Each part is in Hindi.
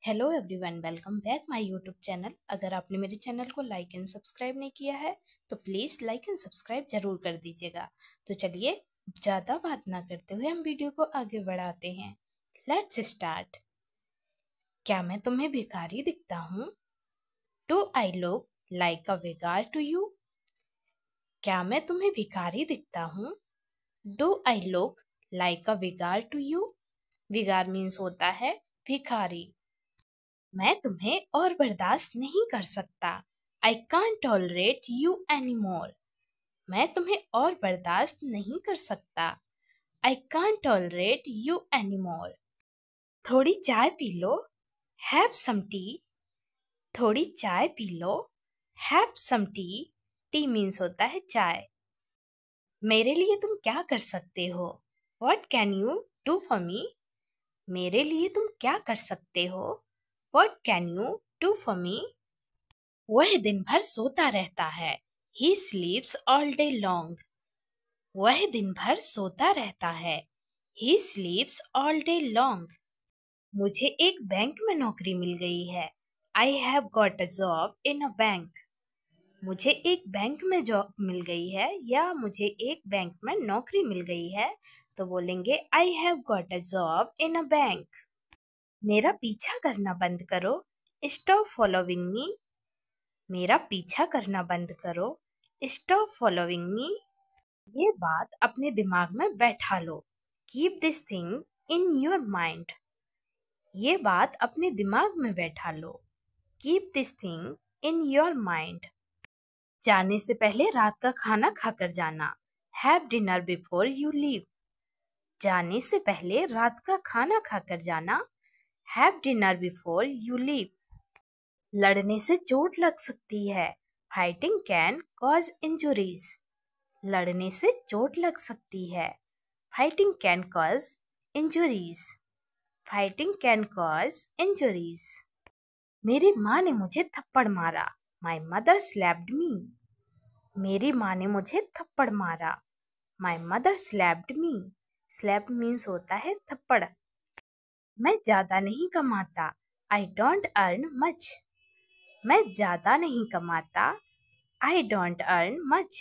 Hello everyone, welcome back my YouTube channel. अगर आपने मेरे चैनल को लाइक एंड सब्सक्राइब नहीं किया है तो प्लीज़ लाइक एंड सब्सक्राइब जरूर कर दीजिएगा। तो चलिए ज़्यादा बात ना करते हुए हम वीडियो को आगे बढ़ाते हैं। Let's start. क्या मैं तुम्हें भिखारी दिखता हूँ? Do I look like a भिखार टू यू? क्या मैं तुम्हें भिखारी दिखता हूँ? Do I look like a भिखार टू यू? भिखार मीन्स होता है भिखारी। मैं तुम्हें और बर्दाश्त नहीं कर सकता। I can't tolerate you any more. मैं तुम्हें और बर्दाश्त नहीं कर सकता। I can't tolerate you any more. थोड़ी चाय पी लो। Have some tea. थोड़ी चाय पी लो। Have some tea. Tea means होता है चाय। मेरे लिए तुम क्या कर सकते हो? What can you do for me? मेरे लिए तुम क्या कर सकते हो? What can you do for me? वह दिन भर सोता रहता है। He sleeps all day long. वह दिन भर सोता रहता है। He sleeps all day long. मुझे एक बैंक में नौकरी मिल गई है। I have got a job in a bank. मुझे एक बैंक में जॉब मिल गई है या मुझे एक बैंक में नौकरी मिल गई है तो बोलेंगे I have got a job in a bank. मेरा पीछा करना बंद करो। Stop following me. मेरा पीछा करना बंद करो। Stop following me. ये बात अपने दिमाग में बैठा लो। Keep this thing in your mind. ये बात अपने दिमाग में बैठा लो। Keep this thing in your mind. जाने से पहले रात का खाना खाकर जाना। Have dinner before you leave. जाने से पहले रात का खाना खाकर जाना। Have dinner before you leave. लड़ने से चोट लग सकती है। Fighting can cause injuries. लड़ने से चोट लग सकती है। Fighting can cause injuries. Fighting can cause injuries. मेरी माँ ने मुझे थप्पड़ मारा। My mother slapped me. मेरी माँ ने मुझे थप्पड़ मारा। My mother slapped me. Slap means होता है थप्पड़। मैं ज्यादा नहीं कमाता। I don't earn much. मैं ज्यादा नहीं कमाता। I don't earn much.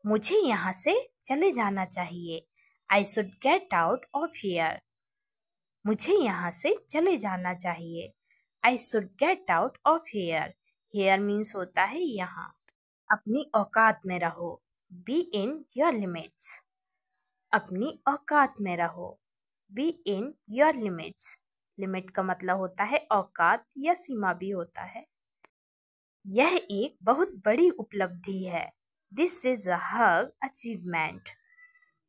मुझे यहाँ से चले जाना चाहिए। I should get out of here. मुझे यहाँ से चले जाना चाहिए। I should get out of here. Here means होता है यहाँ। अपनी औकात में रहो। Be in your limits. अपनी औकात में रहो। Be in your limits. Limit का मतलब होता है औकात या सीमा भी होता है। यह एक बहुत बड़ी उपलब्धि है। This is a hug achievement.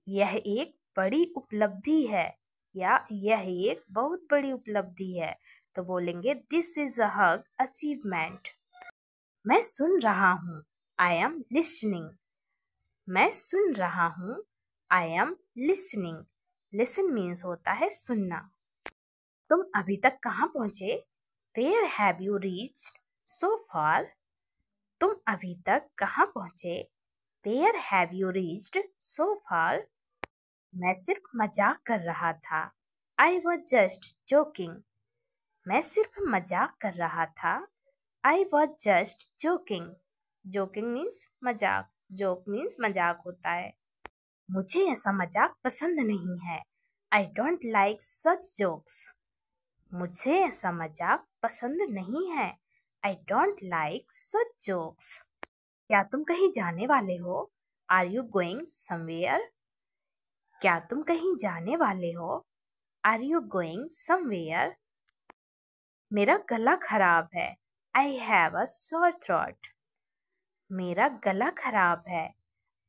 यह एक बड़ी उपलब्धि है या यह एक बहुत बड़ी उपलब्धि है तो बोलेंगे this is a hug achievement. मैं सुन रहा हूँ। I am listening. मैं सुन रहा हूँ। I am listening. Listen means होता है सुनना। तुम अभी तक कहाँ पहुँचे? वेयर हैव यू रीच्ड सो फार? तुम अभी तक कहाँ पहुँचे? वेयर हैव यू रीच्ड सो फार? मैं सिर्फ मजाक कर रहा था। I was just joking. मैं सिर्फ मजाक कर रहा था। I was just joking. Joking means मजाक। जोक मीन्स मजाक होता है। मुझे ऐसा मजाक पसंद नहीं है। I don't like such jokes. मुझे ऐसा मजाक पसंद नहीं है। I don't like such jokes. क्या तुम कहीं जाने वाले हो? Are you going somewhere? क्या तुम कहीं जाने वाले हो? Are you going somewhere? मेरा गला खराब है। आई हैव अ सोर थ्रोट। मेरा गला खराब है।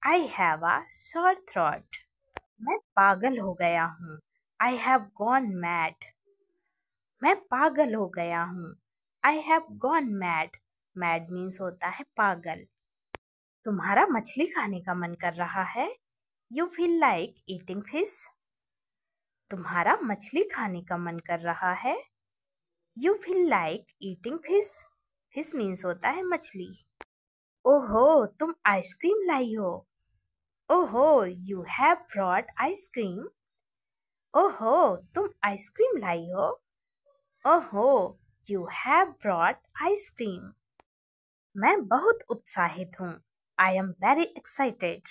आई हैव अ सोर थ्रोट। मैं पागल हो गया हूँ। I have gone mad. मैं पागल हो गया हूँ। I have gone mad. Mad means होता है पागल। तुम्हारा मछली खाने का मन कर रहा है? You feel like eating fish? तुम्हारा मछली खाने का मन कर रहा है? You feel like eating fish? Fish means होता है मछली। ओहो, तुम आइसक्रीम लाई हो। ओहो, यू हैव ब्रॉट आइसक्रीम। ओहो, तुम आइसक्रीम लाई हो। ओहो, यू हैव ब्रॉट आइसक्रीम। मैं बहुत उत्साहित हूँ। I am very excited.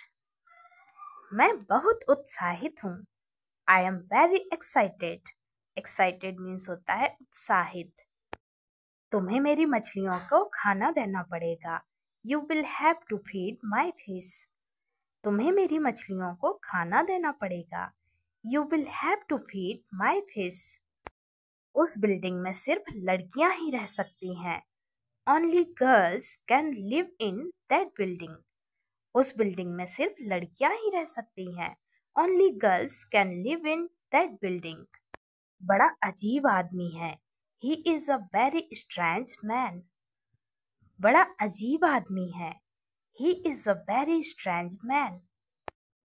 मैं बहुत उत्साहित हूँ। I am very excited. Excited means होता है उत्साहित। तुम्हें मेरी मछलियों को खाना देना पड़ेगा। You will have to feed my fish. तुम्हें मेरी मछलियों को खाना देना पड़ेगा। You will have to feed my fish. उस बिल्डिंग में सिर्फ लड़कियां ही रह सकती हैं। Only girls can live in that building. उस बिल्डिंग में सिर्फ लड़कियां ही रह सकती हैं। Only girls can live in that building. बड़ा अजीब आदमी है। He is a very strange man. बड़ा अजीब आदमी है। He is a very strange man.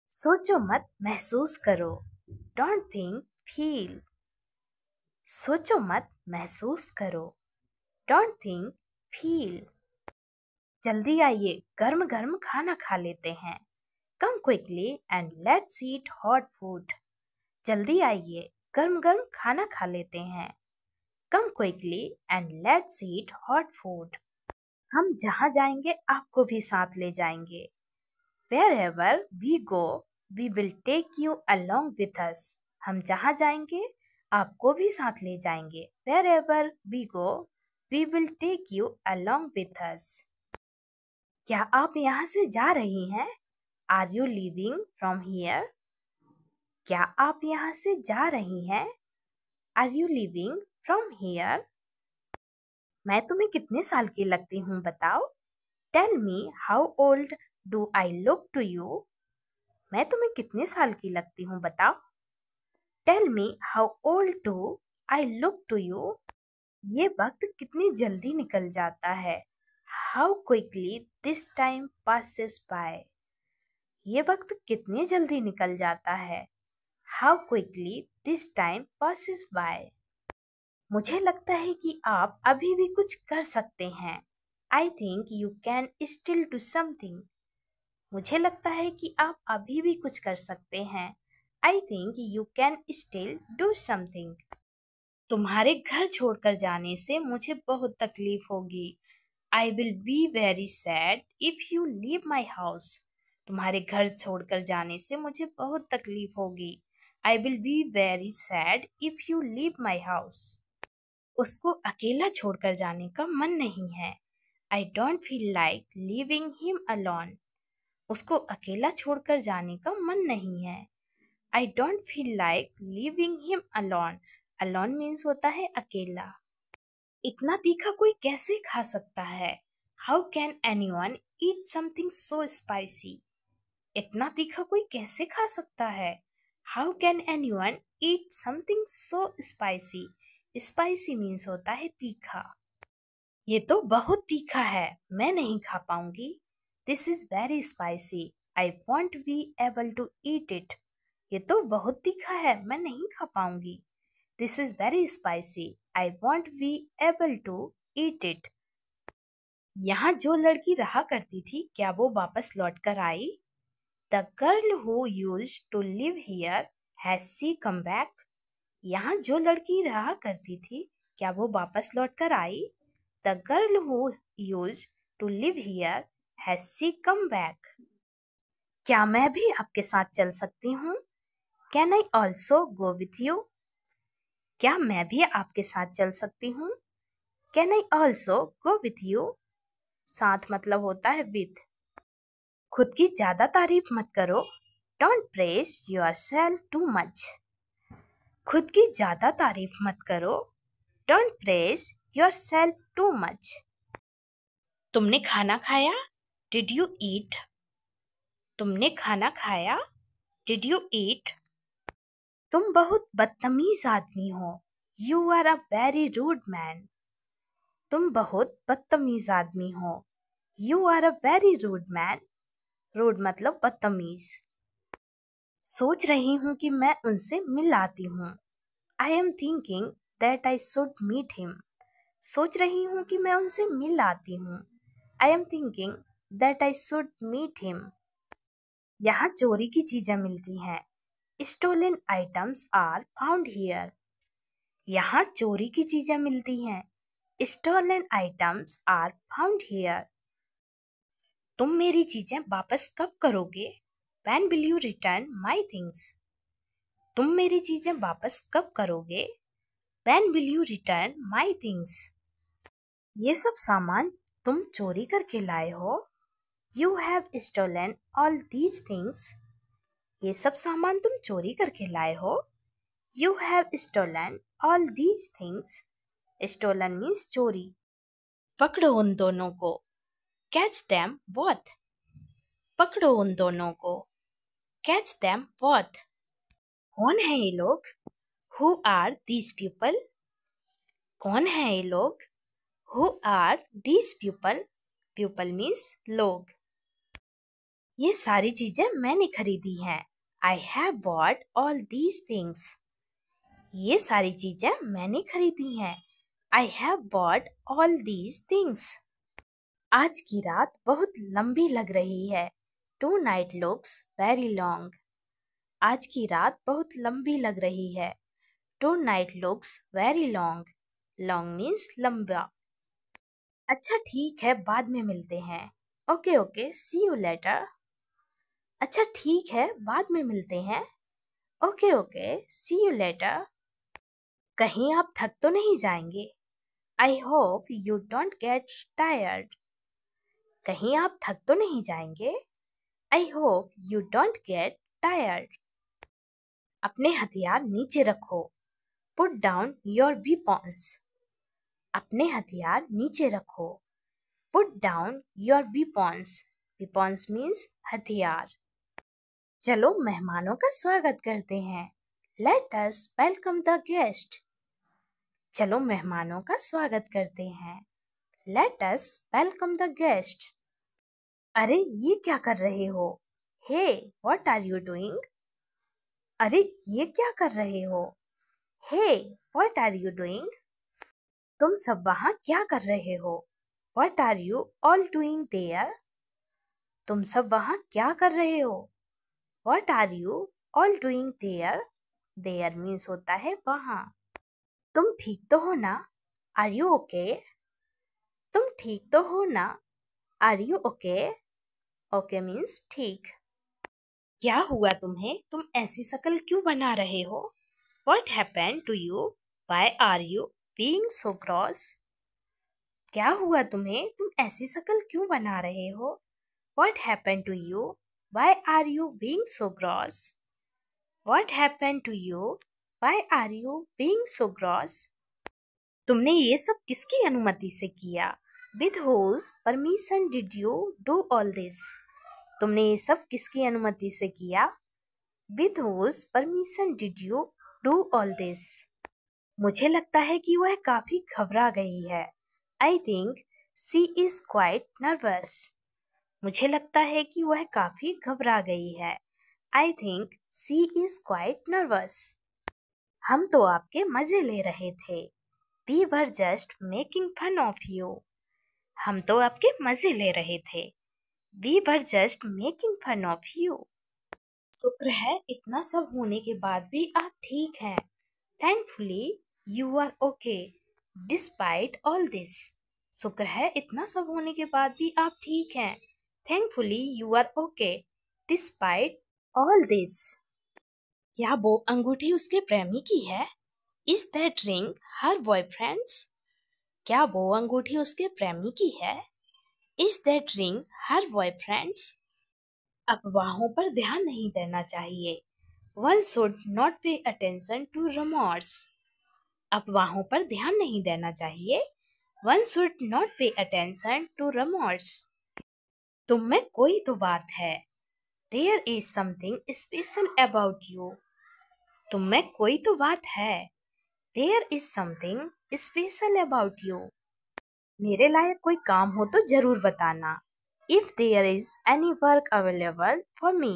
सोचो मत, महसूस करो। Don't think, feel. सोचो मत, महसूस करो। Don't think, feel. जल्दी आइए, गर्म गर्म खाना खा लेते हैं। कम quickly and let's eat hot food. जल्दी आइए, गर्म गर्म खाना खा लेते हैं। कम quickly and let's eat hot food. हम जहाँ जाएंगे आपको भी साथ ले जाएंगे। Wherever we go, we will take you along with us. हम जहाँ जाएंगे आपको भी साथ ले जाएंगे। Wherever we go, we will take you along with us. क्या आप यहाँ से जा रही हैं? Are you leaving from here? क्या आप यहाँ से जा रही हैं? Are you leaving from here? मैं तुम्हें कितने साल की लगती हूँ बताओ। Tell me how old do I look to you? मैं तुम्हें कितने साल की लगती हूँ बताओ। Tell me how old do I look to you? ये वक्त कितनी जल्दी निकल जाता है। How quickly this time passes by. ये वक्त कितनी जल्दी निकल जाता है। How quickly this time passes by. मुझे लगता है कि आप अभी भी कुछ कर सकते हैं। I think you can still do something. मुझे लगता है कि आप अभी भी कुछ कर सकते हैं। I think you can still do something. तुम्हारे घर छोड़कर जाने से मुझे बहुत तकलीफ होगी। I will be very sad if you leave my house. तुम्हारे घर छोड़कर जाने से मुझे बहुत तकलीफ होगी। I will be very sad if you leave my house. उसको अकेला छोड़कर जाने का मन नहीं है। I don't feel like leaving him alone. उसको अकेला छोड़कर जाने का मन नहीं है। I don't feel like leaving him alone. Alone means होता है अकेला। इतना तीखा कोई कैसे खा सकता है? How can anyone eat something so spicy? इतना तीखा कोई कैसे खा सकता है? How can anyone eat something so spicy? Spicy means होता है तीखा। ये तो बहुत तीखा है, मैं नहीं खा पाऊंगी। This is very spicy. I won't be able to eat it. ये तो बहुत तीखा है, मैं नहीं खा पाऊंगी। This is very spicy. I won't be able to eat it. यहाँ जो लड़की रहा करती थी, क्या वो वापस लौट कर आई? The girl who used to live here, has she come back? यहाँ जो लड़की रहा करती थी, क्या वो वापस लौट कर आई? The girl who used to live here, has she come back? क्या मैं भी आपके साथ चल सकती हूँ? Can I also go with you? क्या मैं भी आपके साथ चल सकती हूँ? Can I also go with you? साथ मतलब होता है with. खुद की ज्यादा तारीफ मत करो। Don't praise yourself too much. खुद की ज्यादा तारीफ मत करो। Don't praise yourself too much. तुमने खाना खाया? Did you eat? तुमने खाना खाया? Did you eat? तुम बहुत बदतमीज आदमी हो। You are a very rude man. तुम बहुत बदतमीज आदमी हो। You are a very rude man. Rude मतलब बदतमीज। सोच रही हूँ कि मैं उनसे मिल आती हूँ। I am thinking that I should meet him. सोच रही हूँ कि मैं उनसे मिल आती हूँ। I am thinking that I should meet him. यहाँ चोरी की चीजें मिलती हैं। Stolen items are found here. यहाँ चोरी की चीजें मिलती हैं। Stolen items are found here. तुम मेरी चीजें वापस कब करोगे? When will you return my things? तुम मेरी चीजें वापस कब करोगे? When will you return my things? ये सब सामान तुम चोरी करके लाए हो? You have stolen all these things. ये सब सामान तुम चोरी करके लाए हो? You have stolen all these things. Stolen means चोरी। पकड़ो उन दोनों को। Catch them both. पकड़ो उन दोनों को। Catch them both. कौन है ये लोग? Who are these people? कौन है ये लोग? Who are these people? People means लोग। ये सारी चीजें मैंने खरीदी हैं। I have bought all these things. ये सारी चीजें मैंने खरीदी हैं। I have bought all these things. आज की रात बहुत लंबी लग रही है। Tonight looks very long. आज की रात बहुत लंबी लग रही है। Tonight looks very long. Long means लंबा। अच्छा ठीक है, बाद में मिलते हैं। Okay, okay, see you later. अच्छा ठीक है, बाद में मिलते हैं। Okay, okay, see you later. कहीं आप थक तो नहीं जाएंगे? I hope you don't get tired. कहीं आप थक तो नहीं जाएंगे? I hope you don't get tired. अपने हथियार नीचे रखो। Put down your weapons. अपने हथियार नीचे रखो। Put down your weapons. Weapons means हथियार। चलो मेहमानों का स्वागत करते हैं। Let us welcome the guest. चलो मेहमानों का स्वागत करते हैं। Let us welcome the guest. अरे ये क्या कर रहे हो? Hey, what are you doing? अरे ये क्या कर रहे हो? Hey, what are you doing? तुम सब वहाँ क्या कर रहे हो? What are you all doing there? तुम सब वहाँ क्या कर रहे हो? What are you all doing there? There means होता है वहाँ। तुम ठीक तो हो ना? Are you okay? तुम ठीक तो हो ना? Are you okay? Okay means ठीक। क्या हुआ तुम्हें? तुम ऐसी शक्ल क्यों बना रहे हो? What happened to you? Why are you being so cross? क्या हुआ तुम्हें? तुम ऐसी शक्ल क्यों बना रहे हो? What happened to you? Why are you being so cross? What happened to you? Why are you being so cross? तुमने ये सब किसकी अनुमति से किया? With whose permission did you do all this? तुमने ये सब किसकी अनुमति से किया? With whose permission did you do all this? मुझे लगता है कि वह काफी घबरा गई है। I think she is quite nervous. मुझे लगता है कि वह काफी घबरा गई है। I think she is quite nervous. हम तो आपके मजे ले रहे थे। We were just making fun of you. हम तो आपके मजे ले रहे थे। We were just making fun of you. शुक्र है इतना सब होने के बाद भी आप ठीक हैं। Thankfully you are okay despite all this. शुक्र है इतना सब होने के बाद भी आप ठीक हैं। Thankfully you are okay despite all this. क्या वो अंगूठी उसके प्रेमी की है? Is that ring her boyfriend's? क्या वो अंगूठी उसके प्रेमी की है? Is that ring her boyfriend's? अफवाहों पर ध्यान नहीं देना चाहिए। One should not pay attention to rumors. अफवाहों पर ध्यान नहीं देना चाहिए। One should not pay attention to rumors. तुम में कोई तो बात है। There is something special about you. तुम में कोई तो बात है। There is something special about you. मेरे लायक कोई काम हो तो जरूर बताना। If there is any work available for me,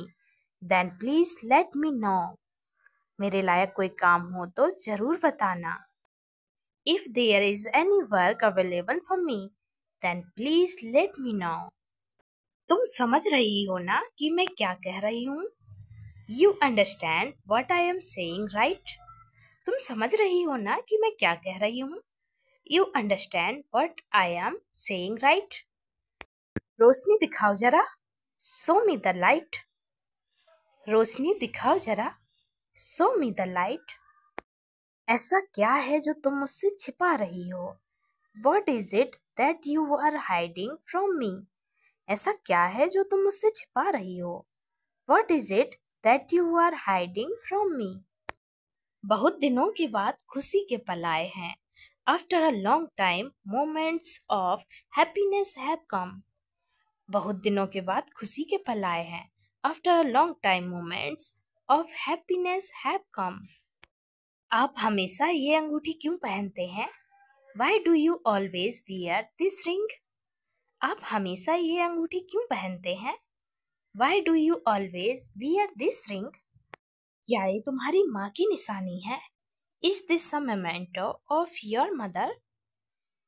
then please let me know. मेरे लायक कोई काम हो तो जरूर बताना। If there is any work available for me, then please let me know. तुम समझ रही हो ना कि मैं क्या कह रही हूँ? You understand what I am saying, right? तुम समझ रही हो ना कि मैं क्या कह रही हूँ? You understand what I am saying, right? रोशनी दिखाओ जरा. Show me the light. रोशनी दिखाओ जरा. Show me the light. ऐसा क्या है जो तुम मुझसे छिपा रही हो? What is it that you are hiding from me? ऐसा क्या है जो तुम मुझसे छिपा रही हो? What is it that you are hiding from me? बहुत दिनों के बाद खुशी के पल आए हैं. After a long time, moments of happiness have come. बहुत दिनों के बाद खुशी के पल आए हैं. After a long time, moments of happiness have come. आप हमेशा ये अंगूठी क्यों पहनते हैं? Why do you always wear this ring? आप हमेशा ये अंगूठी क्यों पहनते हैं? Why do you always wear this ring? क्या ये तुम्हारी माँ की निशानी है? Is this a memento of your mother?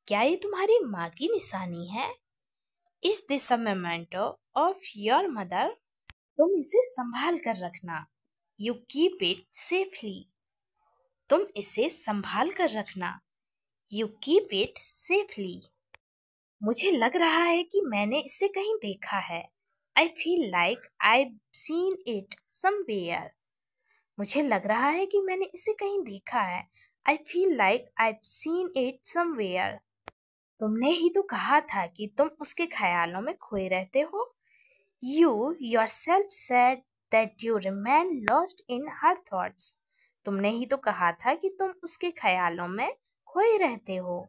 क्या ये तुम्हारी माँ की निशानी है? Is this a memento of your mother? तुम इसे संभाल कर रखना. You keep it safely. तुम इसे संभाल कर रखना. You keep it safely. मुझे लग रहा है कि मैंने इसे कहीं देखा है. I feel like I've seen it somewhere. मुझे लग रहा है कि मैंने इसे कहीं देखा है. I feel like I've seen it somewhere. तुमने ही तो कहा था कि तुम उसके ख्यालों में खोए रहते हो. You yourself said that you remain lost in her thoughts. तुमने ही तो कहा था कि तुम उसके ख्यालों में खोए रहते हो.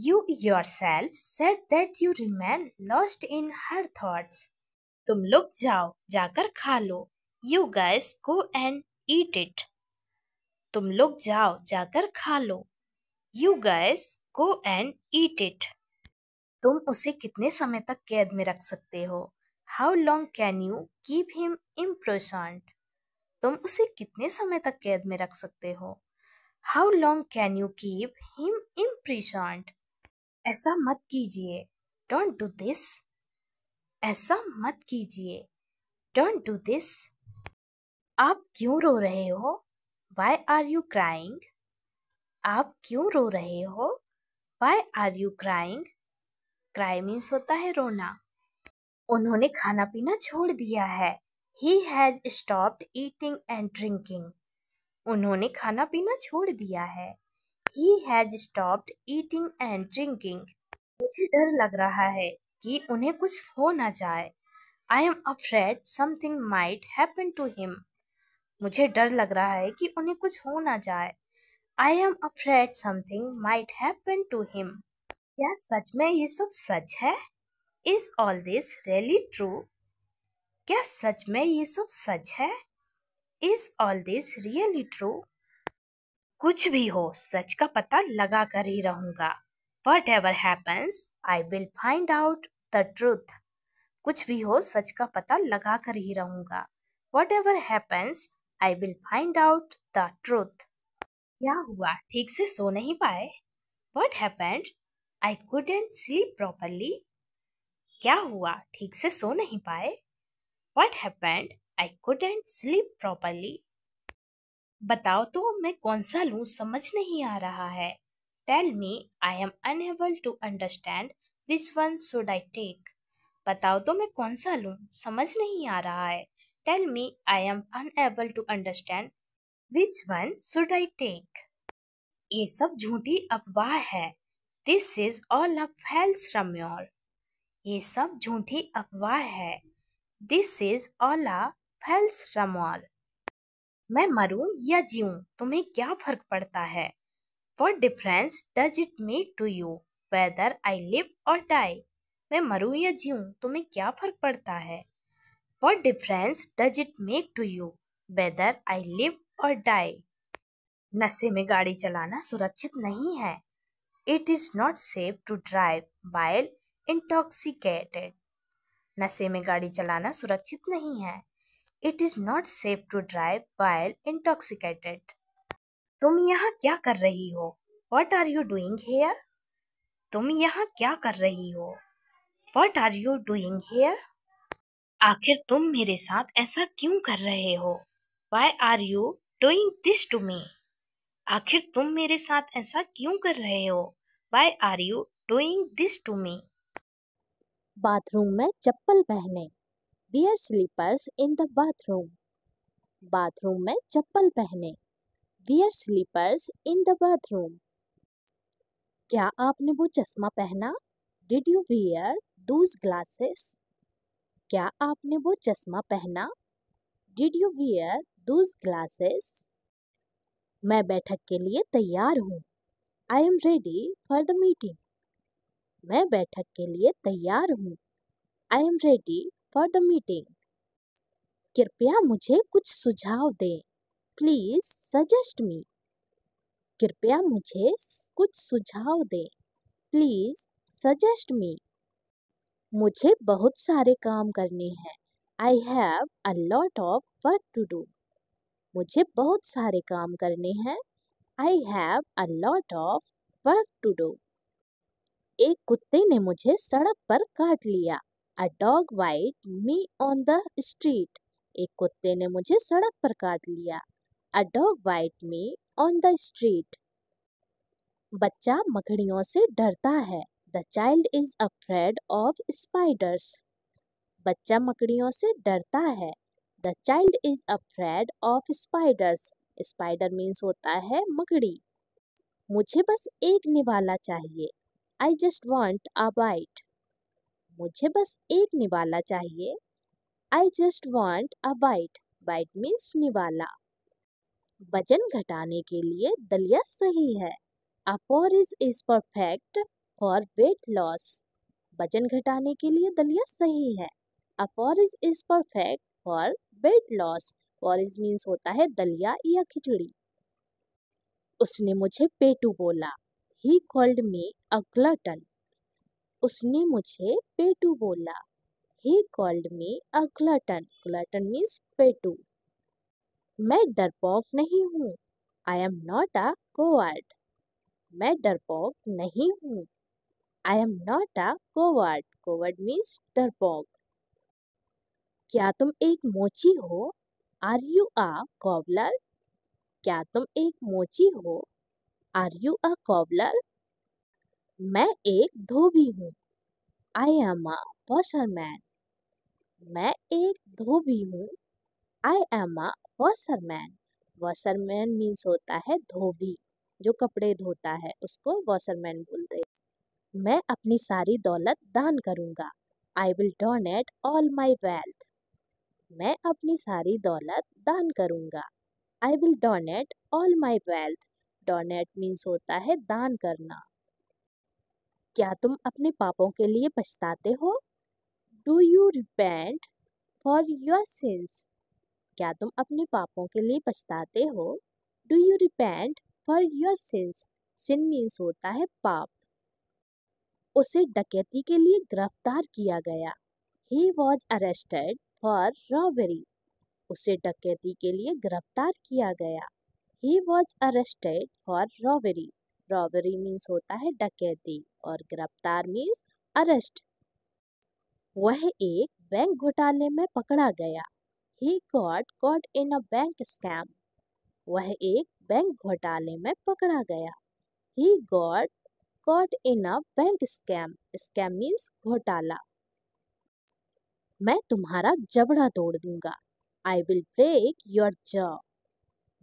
You yourself said that you remain lost in her thoughts. तुम लोग जाओ, जाकर खा लो. You guys go and eat it. तुम लोग जाओ, जाकर खा लो. You guys go and eat it. तुम उसे कितने समय तक कैद में रख सकते हो? How long can you keep him imprisoned? तुम उसे कितने समय तक कैद में रख सकते हो? How long can you keep him imprisoned? ऐसा मत कीजिए. Don't do this. ऐसा मत कीजिए. Don't do this. आप क्यों रो रहे हो? Why are you crying? आप क्यों रो रहे हो? Why are you crying? Cry means होता है रोना. उन्होंने खाना पीना छोड़ दिया है. He has stopped eating and drinking. उन्होंने खाना पीना छोड़ दिया है. He has stopped eating and drinking. मुझे डर लग रहा है कि उन्हें कुछ हो ना जाए. I am afraid something might happen to him. मुझे डर लग रहा है कि उन्हें कुछ हो ना जाए. I am afraid something might happen to him. क्या सच में ये सब सच है? Is all this really true? क्या सच में ये सब सच है? Is all this really true? कुछ भी हो, सच का पता लगा कर ही रहूंगा. Whatever happens, I will find out the truth. कुछ भी हो, सच का पता लगा कर ही रहूंगा. Whatever happens, I will find out the truth. क्या हुआ? ठीक से सो नहीं पाए? What happened? I couldn't sleep properly. क्या हुआ? ठीक से सो नहीं पाए? What happened? I couldn't sleep properly. बताओ तो मैं कौन सा लूं, समझ नहीं आ रहा है. Tell me, I am unable to understand which one should I take. बताओ तो मैं कौन सा लूं, समझ नहीं आ रहा है. Tell me, I am unable to understand which one should I take. ये सब झूठी अफवाह है. This is all a false rumor. ये सब झूठी अफवाह है. This is all a false rumor. मैं मरूं या जीऊं, तुम्हें क्या फर्क पड़ता है? What difference does it make to you whether I live or die? मैं मरूं या जीऊं, तुम्हें क्या फर्क पड़ता है? What difference does it make to you whether I live or die? नशे में गाड़ी चलाना सुरक्षित नहीं है. It is not safe to drive while intoxicated. नशे में गाड़ी चलाना सुरक्षित नहीं है. It is not safe to drive while intoxicated. तुम यहाँ क्या कर रही हो? What are you doing here? तुम यहाँ क्या कर रही हो? What are you doing here? आखिर तुम मेरे साथ ऐसा क्यों कर रहे हो? Why are you doing this to me? आखिर तुम मेरे साथ ऐसा क्यों कर रहे हो? Why are you doing this to me? Bathroom में चप्पल पहने। Wear slippers in the bathroom. Bathroom में चप्पल पहने। Wear slippers in the bathroom. क्या आपने वो चश्मा पहना? Did you wear those glasses? क्या आपने वो चश्मा पहना? Did you wear those glasses? मैं बैठक के लिए तैयार हूँ। I am ready for the meeting. मैं बैठक के लिए तैयार हूँ। I am ready for the meeting. कृपया मुझे कुछ सुझाव दें। Please suggest me. कृपया मुझे कुछ सुझाव दें। Please suggest me. मुझे बहुत सारे काम करने हैं। I have a lot of work to do. मुझे बहुत सारे काम करने हैं। I have a lot of work to do. एक कुत्ते ने मुझे सड़क पर काट लिया। A dog bite me on the street. एक कुत्ते ने मुझे सड़क पर काट लिया। A dog bite me on the street. बच्चा मकड़ियों से डरता है। The child is afraid of spiders. बच्चा मकड़ियों से डरता है। The child is afraid of spiders. Spider means होता है मकड़ी। मुझे बस एक निवाला चाहिए। I just want a bite. मुझे बस एक निवाला चाहिए। I just want a bite. Bite means निवाला। वजन घटाने के लिए दलिया सही है। A porridge is perfect for weight loss. वजन घटाने के लिए दलिया सही है। A porridge is perfect for weight loss. Porridge means होता है दलिया या खिचड़ी। उसने मुझे पेटू बोला। He called me a glutton. उसने मुझे पेटू बोला। He called me a glutton. Glutton means पेटू। मैं डरपोक नहीं हूँ। I am not a coward. मैं डरपोक नहीं हूँ। I am not a coward. Coward means डरपोक। क्या तुम एक मोची हो? Are you a cobbler? क्या तुम एक मोची हो? Are you a cobbler? मैं एक धोबी हूँ। I am a washerman. मैं एक धोबी हूँ। I am a washerman. Washerman means होता है धोबी, जो कपड़े धोता है उसको वॉशरमैन बोलते हैं। मैं अपनी सारी दौलत दान करूँगा। I will donate all my wealth. मैं अपनी सारी दौलत दान करूँगा। I will donate all my wealth. Donate means होता है दान करना। क्या तुम अपने पापों के लिए पछताते हो? Do you repent for your sins? क्या तुम अपने पापों के लिए पछताते हो? Do you repent for your sins? Sin means होता है पाप। उसे डकैती के लिए गिरफ्तार किया गया। He was arrested for robbery. उसे डकैती के लिए गिरफ्तार किया गया। He was arrested for robbery. Robbery means होता है डकैती और गिरफ्तार मीन्स अरेस्ट। वह एक बैंक घोटाले में पकड़ा गया। He got caught in a bank scam. वह एक बैंक घोटाले में पकड़ा गया। He got caught in a bank scam. Scam means घोटाला। मैं तुम्हारा जबड़ा तोड़ दूंगा। I will break your jaw.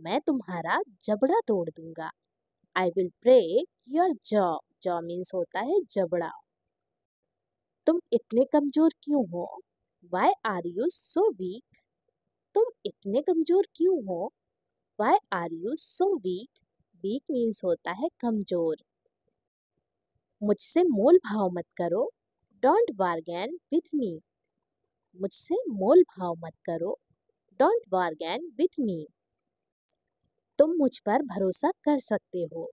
मैं तुम्हारा जबड़ा तोड़ दूंगा। I will break your jaw. Jaw means होता है जबड़ा। तुम इतने कमजोर क्यों हो? Why are you so weak? तुम इतने कमजोर क्यों हो? Why are you so weak? Weak means होता है कमजोर। मुझसे मोल भाव मत करो। Don't bargain with me. मुझसे मोल भाव मत करो। Don't bargain with me. तुम मुझ पर भरोसा कर सकते हो।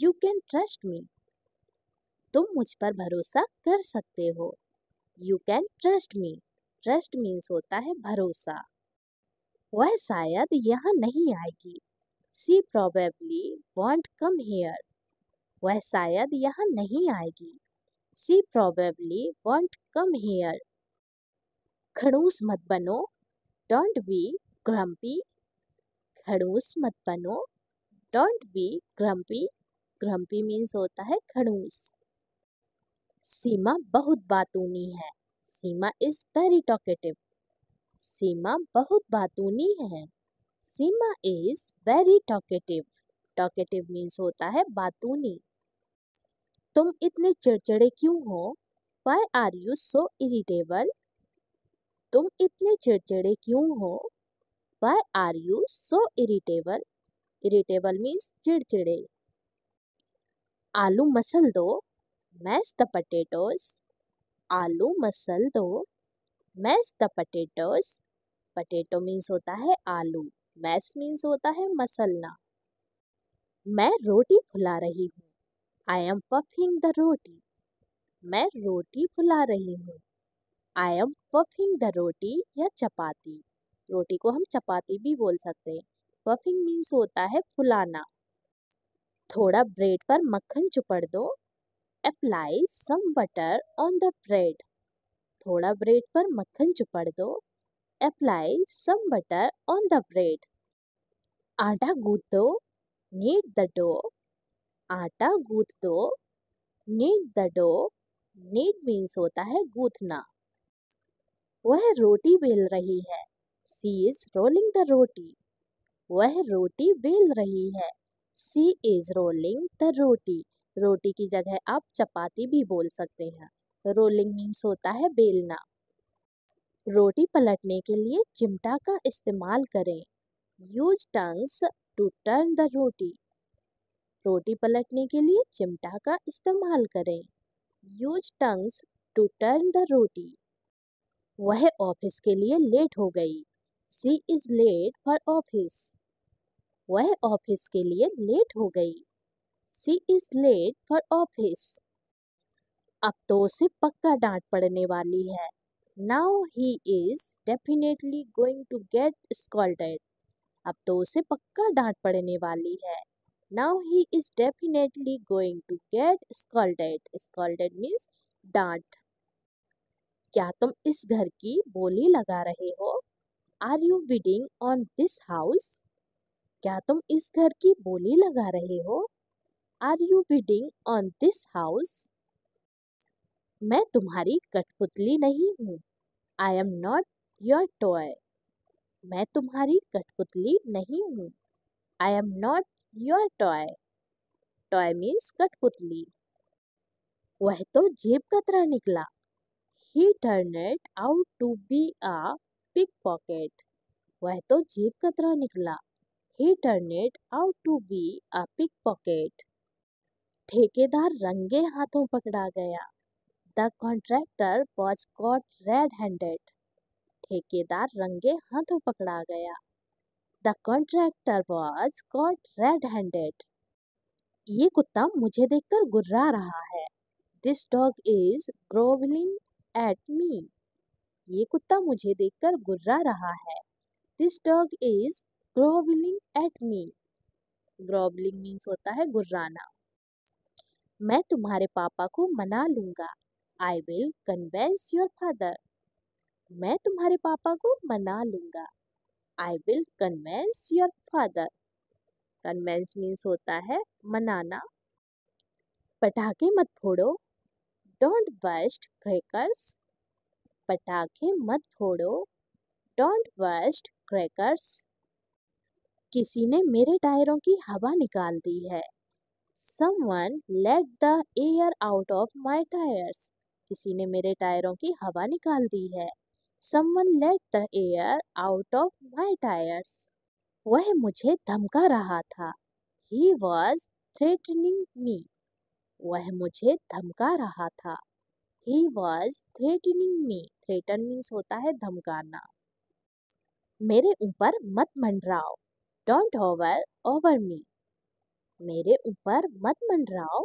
You can trust me. तुम मुझ पर भरोसा कर सकते हो। You can trust me. Trust means होता है भरोसा। वह शायद यहाँ नहीं आएगी। She probably won't come here. वह शायद यहाँ नहीं आएगी। She probably won't come here. खड़ूस मत बनो। Don't be grumpy. खड़ूस मत बनो। Don't be grumpy, grumpy means होता है खड़ूस। सीमा बहुत बातूनी है, Seema is very talkative, Seema बहुत बातूनी है, Seema is very talkative, talkative means होता है बातूनी। तुम इतने चिड़चिड़े क्यों हो, why are you so irritable, तुम इतने चिड़चिड़े क्यों हो, why are you so irritable, irritable means चिड़चिड़े। आलू मसल दो, मैश द पटेटोज, आलू मसल दो, mash the potatoes, potato means होता है आलू, मैश मीन्स होता है मसलना। मैं रोटी फुला रही हूँ, आई एम पफिंग द रोटी, मैं रोटी फुला रही हूँ, आई एम पफिंग द रोटी या चपाती, रोटी को हम चपाती भी बोल सकते हैं। पफिंग मीन्स होता है फुलाना। थोड़ा ब्रेड पर मक्खन चुपड़ दो, apply some butter on the bread, थोड़ा ब्रेड पर मक्खन चुपड़ दो, apply some butter on the bread. आटा गूंथ दो, नीड द डो, आटा गूंथ दो, knead the dough, knead means होता है गूंथना। वह रोटी बेल रही है, she is rolling the roti, वह रोटी बेल रही है, she is rolling the roti, रोटी की जगह आप चपाती भी बोल सकते हैं। रोलिंग मीन्स होता है बेलना। रोटी पलटने के लिए चिमटा का इस्तेमाल करें, use tongs to turn the roti, रोटी पलटने के लिए चिमटा का इस्तेमाल करें, use tongs to turn the roti. वह ऑफिस के लिए लेट हो गई, she is late for office, वह ऑफिस के लिए लेट हो गई, she is late for office. अब तो उसे पक्का डांट पड़ने वाली है, now he is definitely going to get scolded, अब तो उसे पक्का डांट पड़ने वाली है, now he is definitely going to get scolded, scolded means डांट। क्या तुम इस घर की बोली लगा रहे हो, are you bidding on this house, क्या तुम इस घर की बोली लगा रहे हो, are you bidding on this house. मैं तुम्हारी कठपुतली नहीं हूँ, I am not your toy, मैं तुम्हारी कठपुतली नहीं हूँ, I am not your toy, toy means कठपुतली। वह तो जेब कतरा निकला, he turned out to be a pickpocket, वह तो जेब कतरा निकला, he turned out to be a pickpocket। ठेकेदार रंगे हाथों पकड़ा गया, the contractor was caught red-handed, ठेकेदार रंगे हाथों पकड़ा गया, the contractor was caught red-handed। ये कुत्ता मुझे देखकर गुर्रा रहा है, this dog is groveling at me, ये कुत्ता मुझे देखकर गुर्रा रहा है, this dog is growling at me, growling means होता है गुर्राना। मैं तुम्हारे पापा को मना लूंगा, I will convince your father, मैं तुम्हारे पापा को मना लूंगा, I will convince your father, convince means होता है मनाना। पटाखे मत फोड़ो, डोंट बस्ट क्रैकर्स, पटाखे मत फोड़ो, डोंट बस्ट क्रैकर्स। किसी ने मेरे टायरों की हवा निकाल दी है, Someone let the air out of my tires, किसी ने मेरे टायरों की हवा निकाल दी है, Someone let the air out of my tires। वह मुझे धमका रहा था, He was threatening me, वह मुझे धमका रहा था, He was threatening me, threaten means होता है धमकाना। मेरे ऊपर मत मंडराओ, Don't hover over me, मेरे ऊपर मत मंडराओ,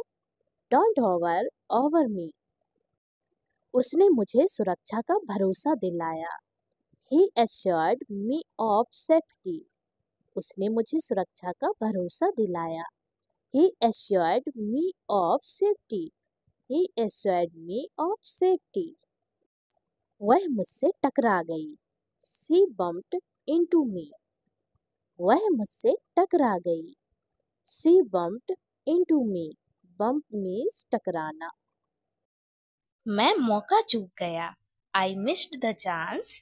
Don't hover over me। उसने मुझे सुरक्षा का भरोसा दिलाया, He assured me of safety, उसने मुझे सुरक्षा का भरोसा दिलाया, He assured me of safety, He assured me of safety। वह मुझसे टकरा गई, She bumped into me, वह मुझसे टकरा गई, She bumped into me. Bump means टकराना. मैं मौका चूक गया. I missed the chance.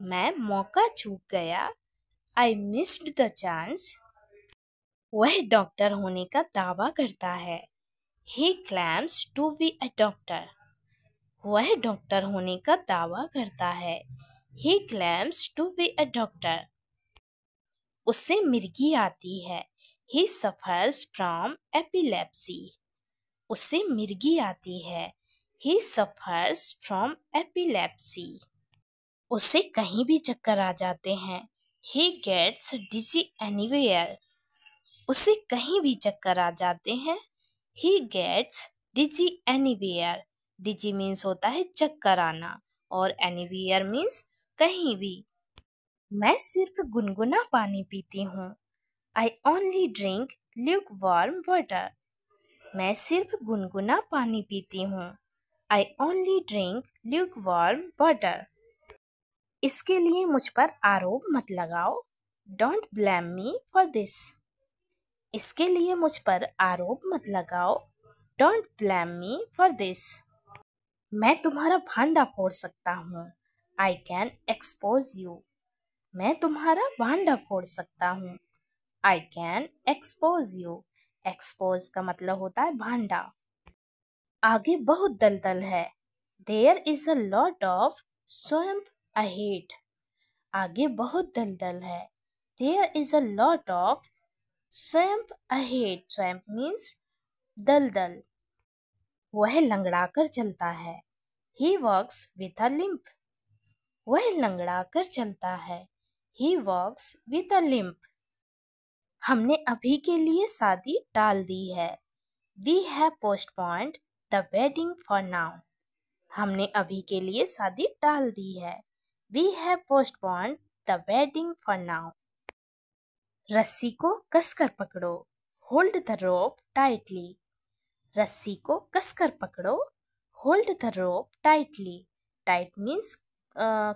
मैं मौका चूक गया. I missed the chance. वह डॉक्टर होने का दावा करता है. He claims to be a doctor. वह डॉक्टर होने का दावा करता है. He claims to be a doctor. उसे मिर्गी आती है. He suffers from epilepsy. उसे मिर्गी आती है. He suffers from epilepsy. उसे कहीं भी चक्कर आ जाते हैं. He gets dizzy anywhere. उसे कहीं भी चक्कर आ जाते हैं. He gets dizzy anywhere. Dizzy means होता है चक्कर आना और anywhere means कहीं भी. मैं सिर्फ गुनगुना पानी पीती हूँ. I only drink lukewarm water. मैं सिर्फ गुनगुना पानी पीती हूँ. I only drink lukewarm water. इसके लिए मुझ पर आरोप मत लगाओ. Don't blame me for this. इसके लिए मुझ पर आरोप मत लगाओ. Don't blame me for this. मैं तुम्हारा भांडा फोड़ सकता हूँ. I can expose you. मैं तुम्हारा भांडा फोड़ सकता हूँ. I can expose you. Expose का मतलब होता है भांडा. आगे बहुत दलदल है. There is a lot of swamp ahead. आगे बहुत दलदल है. There is a lot of swamp ahead. Swamp means दलदल. वह लंगड़ाकर चलता है. He walks with a limp. वह लंगड़ाकर चलता है. He walks with a limp. हमने अभी के लिए शादी टाल दी है. We have postponed the wedding for now. हमने अभी के लिए शादी टाल दी है. We have postponed the wedding for now. रस्सी को कसकर पकड़ो. Hold the rope tightly. रस्सी को कसकर पकड़ो. Hold the rope tightly. Tight means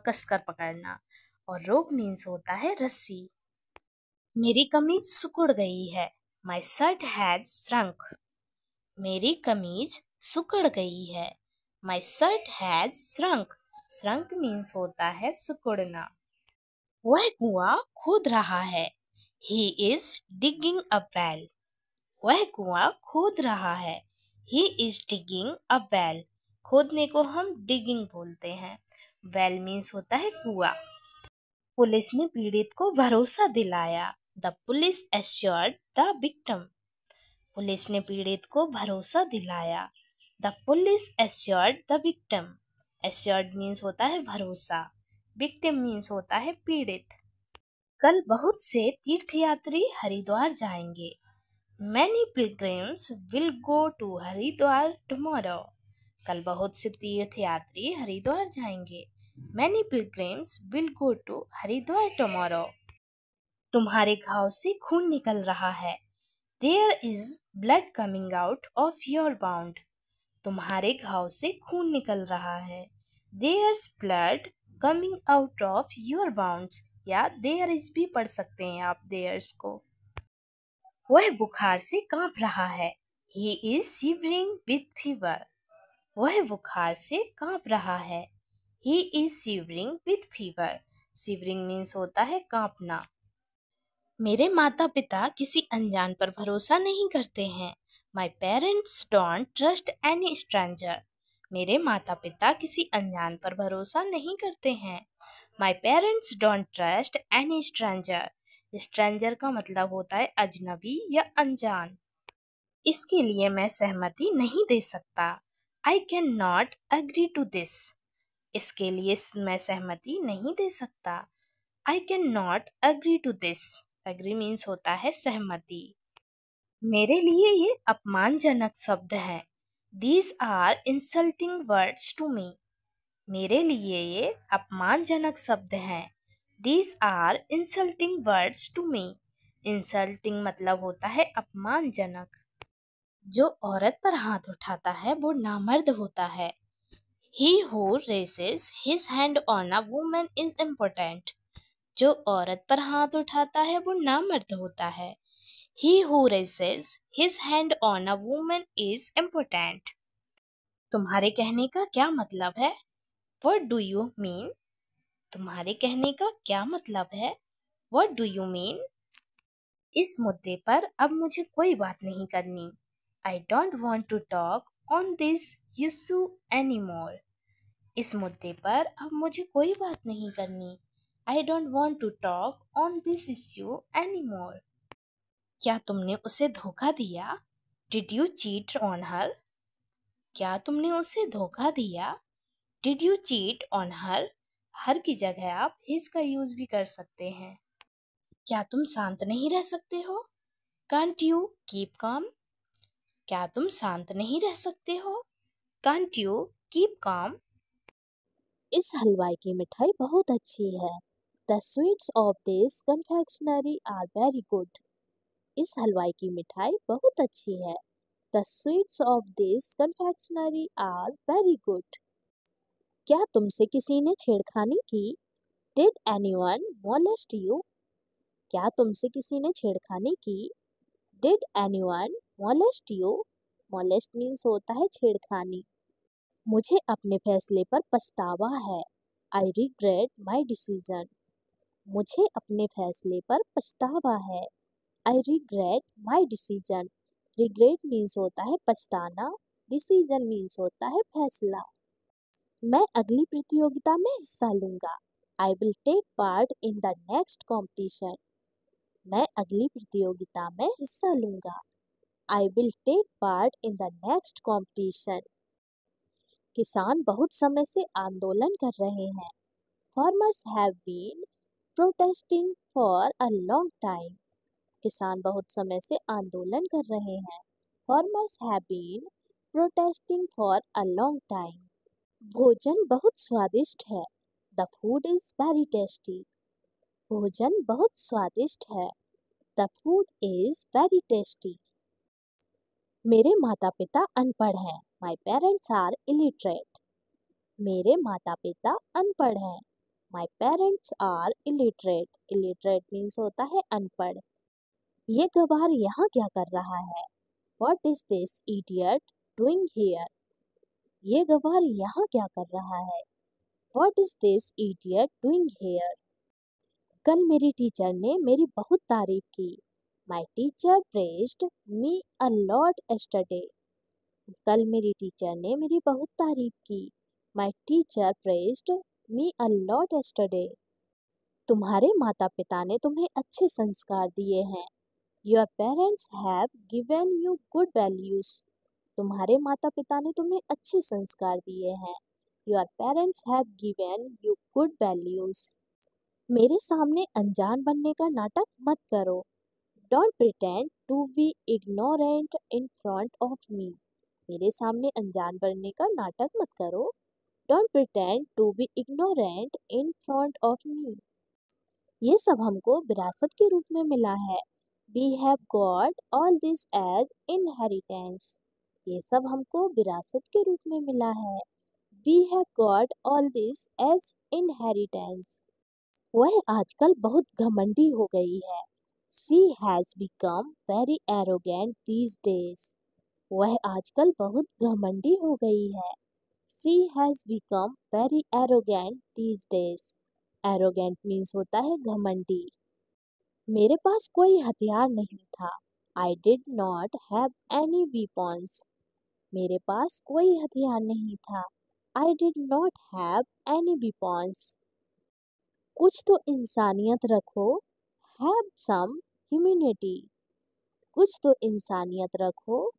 कसकर पकड़ना और rope means होता है रस्सी. मेरी कमीज सिकुड़ गई है. My shirt has shrunk. मेरी कमीज सिकुड़ गई है. My shirt has shrunk. Shrunk means होता है सिकुड़ना. वह कुआं खोद रहा है. He is digging a well. वह कुआं खोद रहा है. He is digging a well. खोदने को हम digging बोलते हैं. Well means होता है कुआं. पुलिस ने पीड़ित को भरोसा दिलाया. The police assured the victim. Police ने पीड़ित को भरोसा दिलाया. The police assured the victim. Assured means होता है भरोसा. Victim means होता है पीड़ित. कल बहुत से तीर्थयात्री हरिद्वार जाएंगे. Many pilgrims will go to Haridwar tomorrow. कल बहुत से तीर्थयात्री हरिद्वार जाएंगे. Many pilgrims will go to Haridwar tomorrow. तुम्हारे घाव से खून निकल रहा है. There is blood coming out of your wound. तुम्हारे घाव से खून निकल रहा है. There's blood coming out of your wounds. या there is भी पढ़ सकते हैं आप there's को. वह बुखार से कांप रहा है. He is shivering with fever. वह बुखार से कांप रहा है. He is shivering with fever. Shivering means होता है कांपना. मेरे माता पिता किसी अनजान पर भरोसा नहीं करते हैं. My parents don't trust any stranger. मेरे माता पिता किसी अनजान पर भरोसा नहीं करते हैं. My parents don't trust any stranger. Stranger का मतलब होता है अजनबी या अनजान. इसके लिए मैं सहमति नहीं दे सकता. I cannot agree to this. इसके लिए मैं सहमति नहीं दे सकता. I cannot agree to this. Agree means होता है सहमति. मेरे लिए ये अपमानजनक शब्द हैं. These are insulting words to me. मेरे लिए ये अपमानजनक शब्द हैं. These are insulting words to me. Insulting मतलब होता है अपमानजनक. जो औरत पर हाथ उठाता है वो नामर्द होता है. He who raises his hand on a woman is impotent. जो औरत पर हाथ उठाता है वो नामर्द होता है. He who raises his hand on a woman is important. तुम्हारे कहने का क्या मतलब है? What do you mean? तुम्हारे कहने का क्या मतलब है? What do you mean? इस मुद्दे पर अब मुझे कोई बात नहीं करनी। I don't want to talk on this issue anymore. इस मुद्दे पर अब मुझे कोई बात नहीं करनी। I don't want to talk on this issue anymore. क्या तुमने उसे धोखा दिया? Did you cheat on her? क्या तुमने उसे धोखा दिया? Did you cheat on her? हर की जगह आप his का यूज भी कर सकते हैं। क्या तुम शांत नहीं रह सकते हो? Can't you keep calm? क्या तुम शांत नहीं रह सकते हो? Can't you keep calm? इस हलवाई की मिठाई बहुत अच्छी है। The sweets of this confectionery are very good. इस हलवाई की मिठाई बहुत अच्छी है। The sweets of this confectionery are very good. क्या तुमसे किसी ने छेड़खानी की? Did anyone molest you? क्या तुमसे किसी ने छेड़खानी की? Did anyone molest you? Molest means होता है छेड़खानी। मुझे अपने फैसले पर पछतावा है। I regret my decision. मुझे अपने फैसले पर पछतावा है। I regret my decision. Regret means होता है पछताना। Decision means होता है फैसला। मैं अगली प्रतियोगिता में हिस्सा लूंगा। I will take part in the next competition. मैं अगली प्रतियोगिता में हिस्सा लूंगा। I will take part in the next competition. किसान बहुत समय से आंदोलन कर रहे हैं। Farmers have been protesting for a long time. किसान बहुत समय से आंदोलन कर रहे हैं। Farmers have been protesting for a long time. भोजन बहुत स्वादिष्ट है। The food is very tasty. भोजन बहुत स्वादिष्ट है। The food is very tasty. मेरे माता पिता अनपढ़ हैं। My parents are illiterate. मेरे माता पिता अनपढ़ हैं। My parents are illiterate. Illiterate means होता है अनपढ़। ये गवार यहाँ क्या कर रहा है? What is this idiot doing here? ये गवार यहाँ क्या कर रहा है? What is this idiot doing here? कल मेरी टीचर ने मेरी बहुत तारीफ की। My teacher praised me a lot yesterday. कल मेरी टीचर ने मेरी बहुत तारीफ की। My teacher praised me a lot yesterday. तुम्हारे माता पिता ने तुम्हें अच्छे संस्कार दिए हैं। Your parents have given you good values. तुम्हारे माता पिता ने तुम्हें अच्छे संस्कार दिए हैं। Your parents have given you good values. मेरे सामने अनजान बनने का नाटक मत करो। Don't pretend to be ignorant in front of me. मेरे सामने अनजान बनने का नाटक मत करो। Don't pretend to be ignorant in front of me. ये सब हमको विरासत के रूप में मिला है। We have got all this as inheritance. ये सब हमको विरासत के रूप में मिला है। We have got all this as inheritance. वह आजकल बहुत घमंडी हो गई है। She has become very arrogant these days. वह आजकल बहुत घमंडी हो गई है। She has become very arrogant these days. Arrogant means होता है घमंडी। मेरे पास कोई हथियार नहीं था। I did not have any weapons. मेरे पास कोई हथियार नहीं था। I did not have any weapons. कुछ तो इंसानियत रखो। Have some humanity. कुछ तो इंसानियत रखो।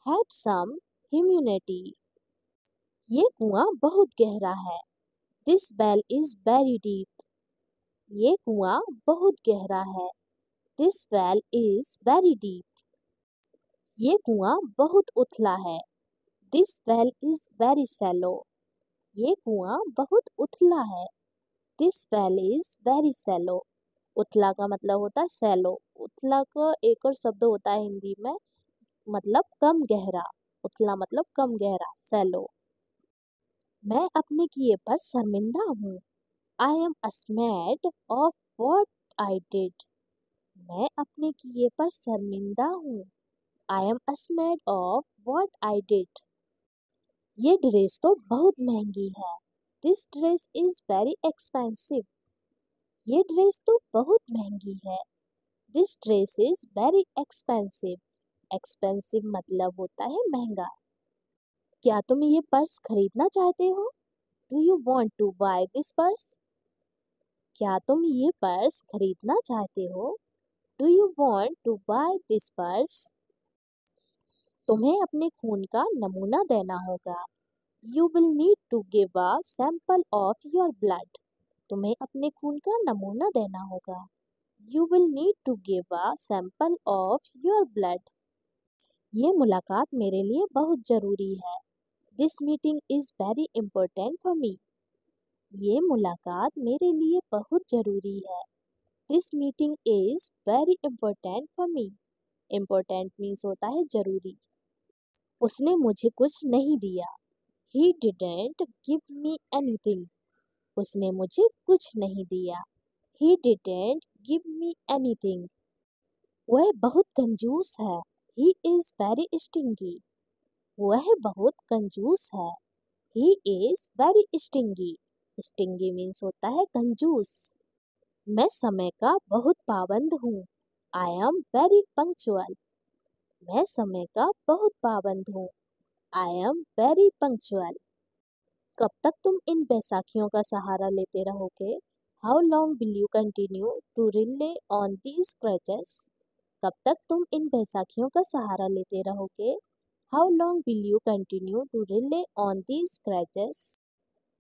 Have some humanity. ये कुआं बहुत गहरा है। This well is very deep. ये कुआं बहुत गहरा है। This well is very deep. ये कुआं बहुत उथला है। This well is very shallow. ये कुआं बहुत उथला है। This well is very shallow. उथला का मतलब होता है सैलो। उथला का एक और शब्द होता है हिंदी में, मतलब कम गहरा। उथला मतलब कम गहरा, सैलो। मैं अपने किए पर शर्मिंदा हूँ। I am ashamed of what I did. मैं अपने किए पर शर्मिंदा हूँ। I M ashamed of what I did. ये ड्रेस तो बहुत महंगी है। This dress is very expensive. ये ड्रेस तो बहुत महंगी है। This dress is very expensive. Expensive मतलब होता है महंगा। क्या तुम ये पर्स खरीदना चाहते हो? Do you want to buy this purse? क्या तुम ये पर्स खरीदना चाहते हो? Do you want to buy this purse? तुम्हें अपने खून का नमूना देना होगा। You will need to give a sample of your blood. तुम्हें अपने खून का नमूना देना होगा। You will need to give a sample of your blood. ये मुलाकात मेरे लिए बहुत ज़रूरी है। This meeting is very important for me. ये मुलाकात मेरे लिए बहुत ज़रूरी है। This meeting is very important for me. Important means होता है ज़रूरी। उसने मुझे कुछ नहीं दिया। He didn't give me anything. उसने मुझे कुछ नहीं दिया। He didn't give me anything. वह बहुत कंजूस है। He is very stingy. वह बहुत कंजूस है। He is very stingy. Stingy means होता है कंजूस। मैं समय का बहुत पाबंद हूँ। I am very punctual. मैं समय का बहुत पाबंद हूँ। I am very punctual. कब तक तुम इन बैसाखियों का सहारा लेते रहोगे? How long will you continue to rely on these crutches? कब तक तुम इन बैसाखियों का सहारा लेते रहोगे? How long will you continue to rely on these crutches?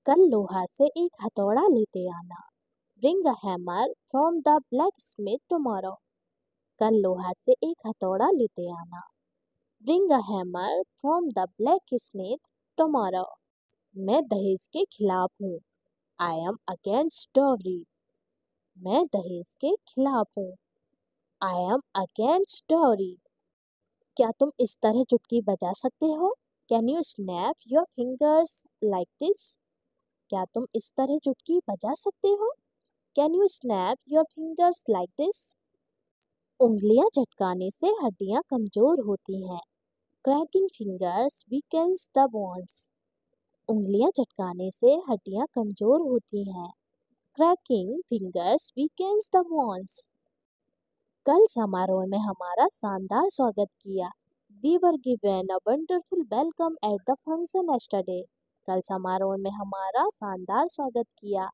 कल लोहार से एक हथौड़ा लेते आना। Bring a hammer from the blacksmith tomorrow. कल लोहार से एक हथौड़ा लेते आना। Bring a hammer from the blacksmith tomorrow. मैं दहेज के खिलाफ हूँ। I am against dowry. मैं दहेज के खिलाफ हूँ। I am against dowry. क्या तुम इस तरह चुटकी बजा सकते हो? Can you snap your fingers like this? क्या तुम इस तरह चुटकी बजा सकते हो? Can you snap your fingers like this? उंगलियां झटकाने से हड्डियां कमजोर होती हैं। Cracking fingers weakens the bones. उंगलियां झटकाने से हड्डियां कमजोर होती हैं। Cracking fingers weakens the bones. कल समारोह में हमारा शानदार स्वागत किया। We were given a wonderful welcome at the function yesterday. कल समारोह में हमारा शानदार स्वागत किया।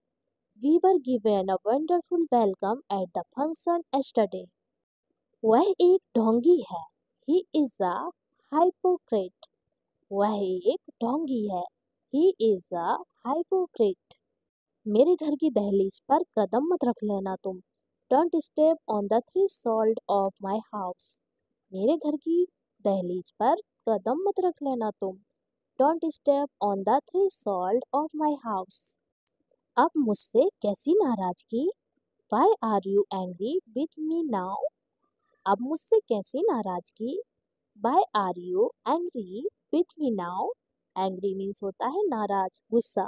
We were given a wonderful welcome at the function yesterday. वह एक ढोंगी है। He is a hypocrite. वह एक ढोंगी है। He is a hypocrite. मेरे घर की दहलीज पर कदम मत रख लेना तुम। Don't step on the threshold of my house. मेरे घर की दहलीज पर कदम मत रख लेना तुम। Don't step on the threshold of my house. अब मुझसे कैसी नाराजगी? Why are you angry with me now? अब मुझसे कैसी नाराजगी? Why are you angry with me now? Angry means होता है नाराज, गुस्सा।